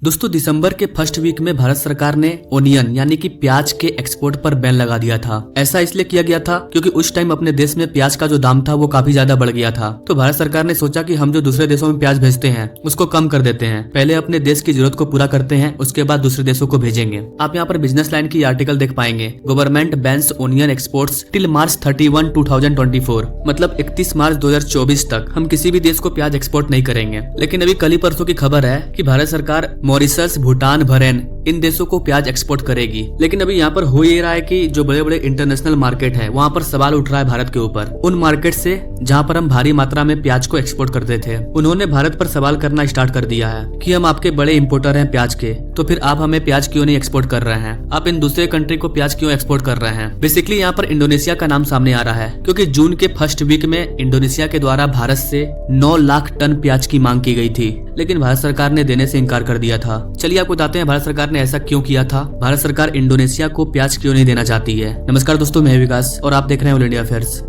दोस्तों दिसंबर के first week में भारत सरकार ने ओनियन यानी कि प्याज के एक्सपोर्ट पर बैन लगा दिया था। ऐसा इसलिए किया गया था क्योंकि उस टाइम अपने देश में प्याज का जो दाम था वो काफी ज्यादा बढ़ गया था। तो भारत सरकार ने सोचा कि हम जो दूसरे देशों में प्याज भेजते हैं उसको कम कर देते हैं, पहले अपने देश की जरूरत को पूरा करते हैं, उसके बाद दूसरे देशों को भेजेंगे। आप यहाँ पर बिजनेस लाइन की आर्टिकल देख पाएंगे, government bans onion exports till March 31, 2024, मतलब 31 मार्च 2024 तक हम किसी भी देश को प्याज एक्सपोर्ट नहीं करेंगे। लेकिन अभी कल ही परसों की खबर है कि भारत सरकार मॉरिशस, भूटान, बहरीन इन देशों को प्याज एक्सपोर्ट करेगी। लेकिन अभी यहाँ पर हो ये रहा है कि जो बड़े बड़े इंटरनेशनल मार्केट है वहाँ पर सवाल उठ रहा है भारत के ऊपर। उन मार्केट से जहाँ पर हम भारी मात्रा में प्याज को एक्सपोर्ट करते थे, उन्होंने भारत पर सवाल करना स्टार्ट कर दिया है कि हम आपके बड़े इंपोर्टर हैं प्याज के, तो फिर आप हमें प्याज क्यों नहीं एक्सपोर्ट कर रहे हैं, आप इन दूसरे कंट्री को प्याज क्यों एक्सपोर्ट कर रहे हैं। बेसिकली यहाँ पर इंडोनेशिया का नाम सामने आ रहा है क्योंकि जून के फर्स्ट वीक में इंडोनेशिया के द्वारा भारत से 9 लाख टन प्याज की मांग की गई थी, लेकिन भारत सरकार ने देने से इनकार कर दिया था। चलिए आपको बताते हैं भारत सरकार ने ऐसा क्यों किया था, भारत सरकार इंडोनेशिया को प्याज क्यों नहीं देना चाहती है। नमस्कार दोस्तों, मैं विकास और आप देख रहे हैं ऑल इंडिया अफेयर्स।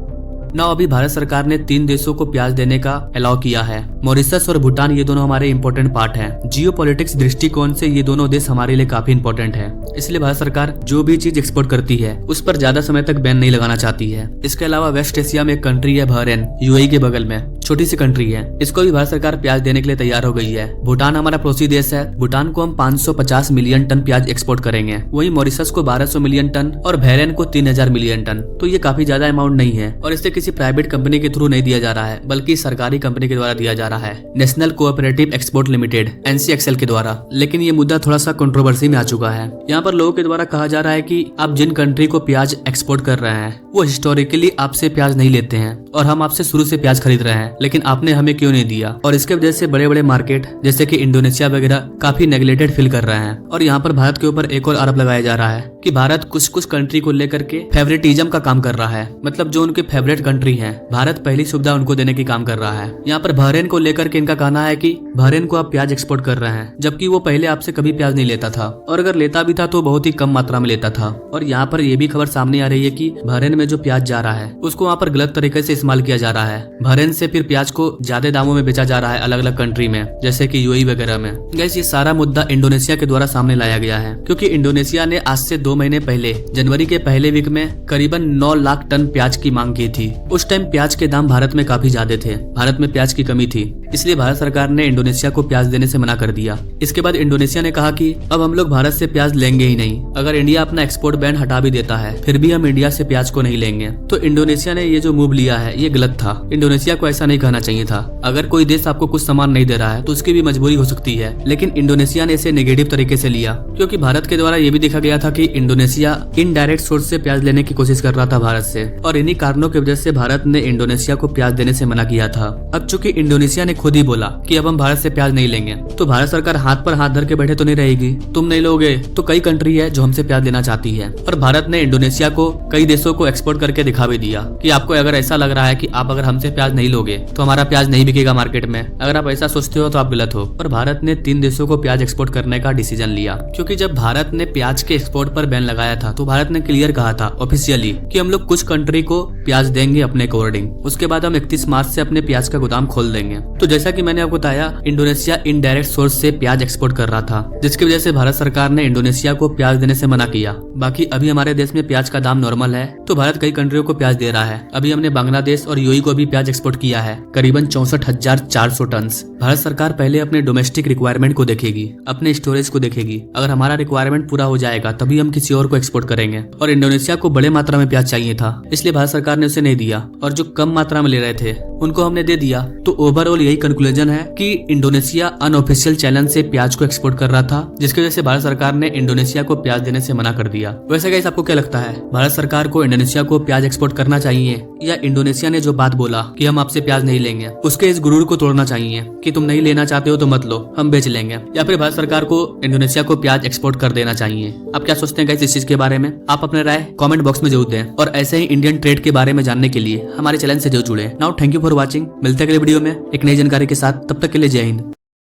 अभी भारत सरकार ने 3 देशों को प्याज देने का अलाउ किया है। मॉरिशस और भूटान ये दोनों हमारे इंपॉर्टेंट पार्ट हैं। जियोपॉलिटिक्स दृष्टिकोण से ये दोनों देश हमारे लिए काफी इंपॉर्टेंट है, इसलिए भारत सरकार जो भी चीज एक्सपोर्ट करती है उस पर ज्यादा समय तक बैन नहीं लगाना चाहती है। इसके अलावा वेस्ट एशिया में एक कंट्री है बहरीन, यूएई के बगल में, छोटी सी कंट्री है, इसको भी भारत सरकार प्याज देने के लिए तैयार हो गई है। भूटान हमारा पड़ोसी देश है, भूटान को हम 550 मिलियन टन प्याज एक्सपोर्ट करेंगे। वहीं मॉरिशस को 1200 मिलियन टन और बहरीन को 3000 मिलियन टन। तो ये काफी ज्यादा अमाउंट नहीं है और इसे किसी प्राइवेट कंपनी के थ्रू नहीं दिया जा रहा है, बल्कि सरकारी कंपनी के द्वारा दिया जा रहा है, national cooperative export limited NCXL के द्वारा। लेकिन ये मुद्दा थोड़ा सा कंट्रोवर्सी में आ चुका है। यहाँ पर लोगों के द्वारा कहा जा रहा है कि आप जिन कंट्री को प्याज एक्सपोर्ट कर रहे हैं वो हिस्टोरिकली आपसे प्याज नहीं लेते हैं और हम आपसे शुरू से प्याज खरीद रहे हैं, लेकिन आपने हमें क्यों नहीं दिया। और इसके वजह से बड़े बड़े मार्केट जैसे कि इंडोनेशिया वगैरह काफी नेग्लेक्टेड फील कर रहे हैं। और यहाँ पर भारत के ऊपर एक और आरोप लगाया जा रहा है कि भारत कुछ कंट्री को लेकर के फेवरेटिज्म का काम कर रहा है, मतलब जो उनके फेवरेट कंट्री है भारत पहली सुविधा उनको देने की काम कर रहा है। यहाँ पर बहरीन को लेकर के इनका कहना है कि बहरीन को आप प्याज एक्सपोर्ट कर रहे हैं, जबकि वो पहले आपसे कभी प्याज नहीं लेता था और अगर लेता भी था तो बहुत ही कम मात्रा में लेता था। और यहाँ पर ये भी खबर सामने आ रही है कि बहरीन में जो प्याज जा रहा है उसको वहाँ पर गलत तरीके से इस्तेमाल किया जा रहा है। बहरीन से फिर प्याज को ज्यादा दामों में बेचा जा रहा है अलग अलग कंट्री में, जैसे कि यूएई वगैरह में। गैस ये सारा मुद्दा इंडोनेशिया के द्वारा सामने लाया गया है क्योंकि इंडोनेशिया ने आज से 2 महीने पहले जनवरी के पहले वीक में करीबन 9 लाख टन प्याज की मांग की थी। उस टाइम प्याज के दाम भारत में काफी ज्यादा थे, भारत में प्याज की कमी थी, इसलिए भारत सरकार ने इंडोनेशिया को प्याज देने से मना कर दिया। इसके बाद इंडोनेशिया ने कहा कि अब हम लोग भारत से प्याज लेंगे ही नहीं, अगर इंडिया अपना एक्सपोर्ट बैन हटा भी देता है फिर भी हम इंडिया से प्याज को नहीं लेंगे। तो इंडोनेशिया ने ये जो मूव लिया है ये गलत था। इंडोनेशिया को ऐसा नहीं कहना चाहिए था। अगर कोई देश आपको कुछ सामान नहीं दे रहा है तो उसकी भी मजबूरी हो सकती है, लेकिन इंडोनेशिया ने इसे नेगेटिव तरीके से लिया क्योंकि भारत के द्वारा ये भी देखा गया था कि इंडोनेशिया इनडायरेक्ट सोर्स से प्याज लेने की कोशिश कर रहा था भारत से, और इन्हीं कारणों की वजह से भारत ने इंडोनेशिया को प्याज देने से मना किया था। अब चूंकि इंडोनेशिया ने खुद ही बोला कि अब हम भारत से प्याज नहीं लेंगे, तो भारत सरकार हाथ पर हाथ धर के बैठे तो नहीं रहेगी। तुम नहीं लोगे तो कई कंट्री है जो हमसे प्याज लेना चाहती है। और भारत ने इंडोनेशिया को कई देशों को एक्सपोर्ट करके दिखा भी दिया कि आपको अगर ऐसा लग रहा है कि आप अगर हमसे प्याज नहीं लोगे तो हमारा प्याज नहीं बिकेगा मार्केट में, अगर आप ऐसा सोचते हो तो आप गलत हो। और भारत ने 3 देशों को प्याज एक्सपोर्ट करने का डिसीजन लिया क्योंकि जब भारत ने प्याज के एक्सपोर्ट पर बैन लगाया था तो भारत ने क्लियर कहा था ऑफिशियली कि हम लोग कुछ कंट्री को प्याज देंगे अपने अकॉर्डिंग, उसके बाद हम 31 मार्च से अपने प्याज का गोदाम खोल देंगे। तो जैसा कि मैंने आपको बताया, इंडोनेशिया इनडायरेक्ट सोर्स से प्याज एक्सपोर्ट कर रहा था, जिसकी वजह से भारत सरकार ने इंडोनेशिया को प्याज देने से मना किया। बाकी अभी हमारे देश में प्याज का दाम नॉर्मल है तो भारत कई कंट्रियों को प्याज दे रहा है। अभी हमने बांग्लादेश और यूएई को भी प्याज एक्सपोर्ट किया है, करीबन 64,400 टन। भारत सरकार पहले अपने डोमेस्टिक रिक्वायरमेंट को देखेगी, अपने स्टोरेज को देखेगी। अगर हमारा रिक्वायरमेंट पूरा हो जाएगा तभी हम किसी और को एक्सपोर्ट करेंगे। और इंडोनेशिया को बड़े मात्रा में प्याज चाहिए था, इसलिए भारत सरकार ने उसे नहीं दिया, और जो कम मात्रा में ले रहे थे उनको हमने दे दिया। तो ओवरऑल यही कंक्लूजन है कि इंडोनेशिया अनऑफिशियल चैनल से प्याज को एक्सपोर्ट कर रहा था, जिसकी वजह से भारत सरकार ने इंडोनेशिया को प्याज देने से मना कर दिया। वैसे गाइस आपको क्या लगता है, भारत सरकार को इंडोनेशिया को प्याज एक्सपोर्ट करना चाहिए या इंडोनेशिया ने जो बात बोला कि हम आपसे प्याज नहीं लेंगे उसके इस गुरूर को तोड़ना चाहिए कि तुम नहीं लेना चाहते हो तो मत लो, हम बेच लेंगे, या फिर भारत सरकार को इंडोनेशिया को प्याज एक्सपोर्ट कर देना चाहिए? आप क्या सोचते हैं गाइस इस चीज के बारे में? आप अपने राय कमेंट बॉक्स में जरूर दें और ऐसे ही इंडियन ट्रेड के बारे में जानने के लिए हमारे चैनल से जरूर जुड़े। Now thank you for watching. मिलते हैं अगले वीडियो में एक नई जानकारी के साथ, तब तक के लिए जय हिंद।